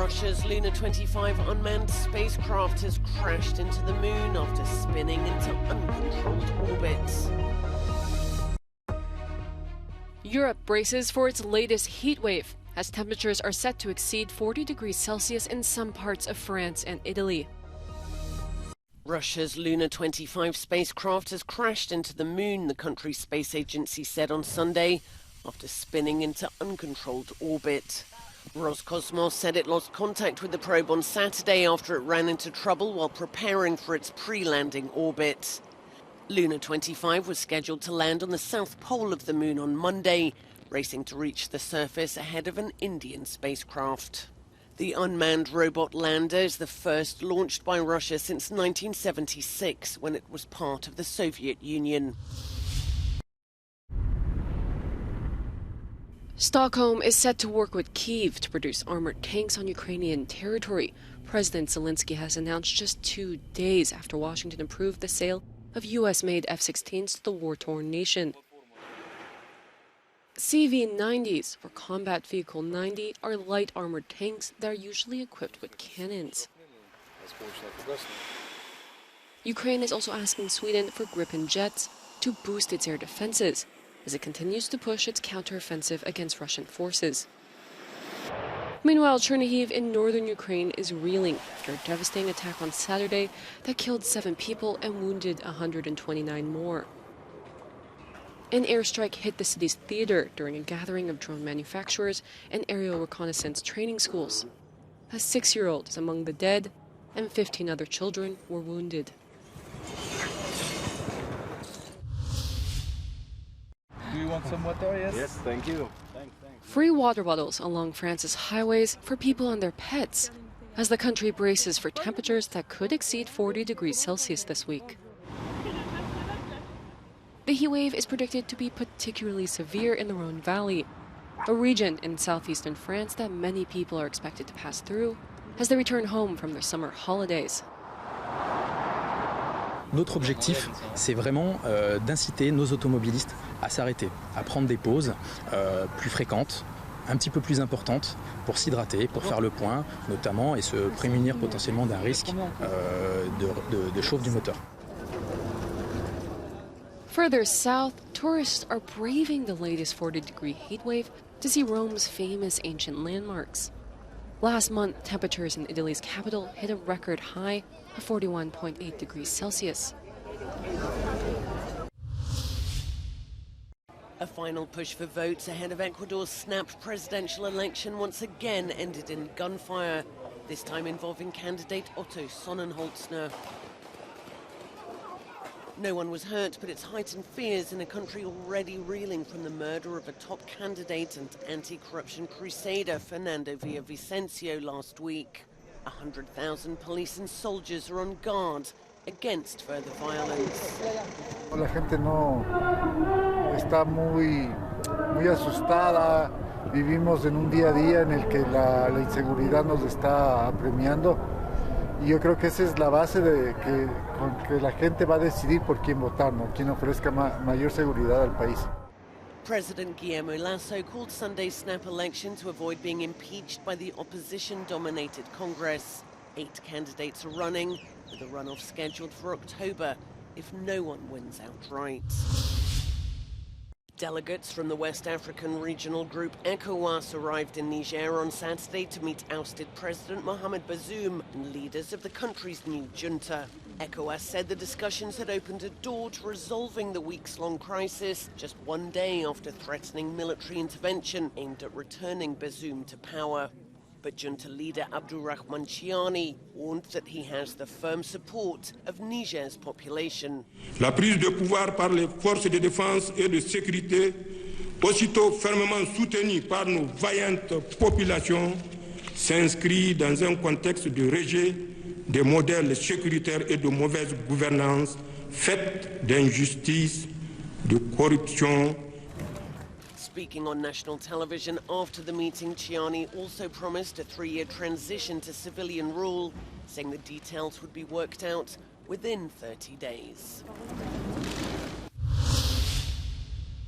Russia's Luna 25 unmanned spacecraft has crashed into the moon after spinning into uncontrolled orbit. Europe braces for its latest heat wave, as temperatures are set to exceed 40 degrees Celsius in some parts of France and Italy. Russia's Luna 25 spacecraft has crashed into the moon, the country's space agency said on Sunday, after spinning into uncontrolled orbit. Roscosmos said it lost contact with the probe on Saturday after it ran into trouble while preparing for its pre-landing orbit. Luna 25 was scheduled to land on the south pole of the moon on Monday, racing to reach the surface ahead of an Indian spacecraft. The unmanned robot lander is the first launched by Russia since 1976, when it was part of the Soviet Union. Stockholm is set to work with Kyiv to produce armored tanks on Ukrainian territory. President Zelensky has announced just 2 days after Washington approved the sale of U.S.-made F-16s to the war-torn nation. CV-90s, or Combat Vehicle 90, are light armored tanks that are usually equipped with cannons. Ukraine is also asking Sweden for Gripen jets to boost its air defenses as it continues to push its counteroffensive against Russian forces. Meanwhile, Chernihiv in northern Ukraine is reeling after a devastating attack on Saturday that killed 7 people and wounded 129 more. An airstrike hit the city's theater during a gathering of drone manufacturers and aerial reconnaissance training schools. A 6-year-old is among the dead, and 15 other children were wounded. Do you want some water? Yes? Yes, thank you. Thanks. Free water bottles along France's highways for people and their pets, as the country braces for temperatures that could exceed 40 degrees Celsius this week. The heat wave is predicted to be particularly severe in the Rhone Valley, a region in southeastern France that many people are expected to pass through as they return home from their summer holidays. Notre objectif, c'est vraiment d'inciter nos automobilistes à s'arrêter, à prendre des pauses plus fréquentes, un petit peu plus importantes, pour s'hydrater, pour faire le point, notamment, et se prémunir potentiellement d'un risque de chauffe du moteur. Further south, tourists are braving the latest 40-degree heat wave to see Rome's famous ancient landmarks. Last month, temperatures in Italy's capital hit a record high of 41.8 degrees Celsius. A final push for votes ahead of Ecuador's snapped presidential election once again ended in gunfire, this time involving candidate Otto Sonnenholzner. No one was hurt, but it's heightened fears in a country already reeling from the murder of a top candidate and anti-corruption crusader, Fernando Villavicencio, last week. 100,000 police and soldiers are on guard against further violence. La gente no está muy asustada. Vivimos en un día a día en el que la inseguridad nos está apremiando. Y yo creo que esa es la base con que la gente va a decidir por quién votar, ¿no? Quién ofrezca mayor seguridad al país. President Guillermo Lasso called Sunday's snap election to avoid being impeached by the opposition-dominated Congress. 8 candidates are running, with a runoff scheduled for October if no one wins outright. Delegates from the West African regional group ECOWAS arrived in Niger on Saturday to meet ousted President Mohamed Bazoum and leaders of the country's new junta. ECOWAS said the discussions had opened a door to resolving the weeks-long crisis just 1 day after threatening military intervention aimed at returning Bazoum to power. But junta leader Abdurrahman Chiani warned that he has the firm support of Niger's population. La prise de pouvoir par les forces de défense et de sécurité, aussitôt fermement soutenue par nos vaillantes populations, s'inscrit dans un contexte de rejet des modèles sécuritaires et de mauvaise gouvernance, faite d'injustice, de corruption. Speaking on national television after the meeting, Chiani also promised a 3-year transition to civilian rule, saying the details would be worked out within 30 days.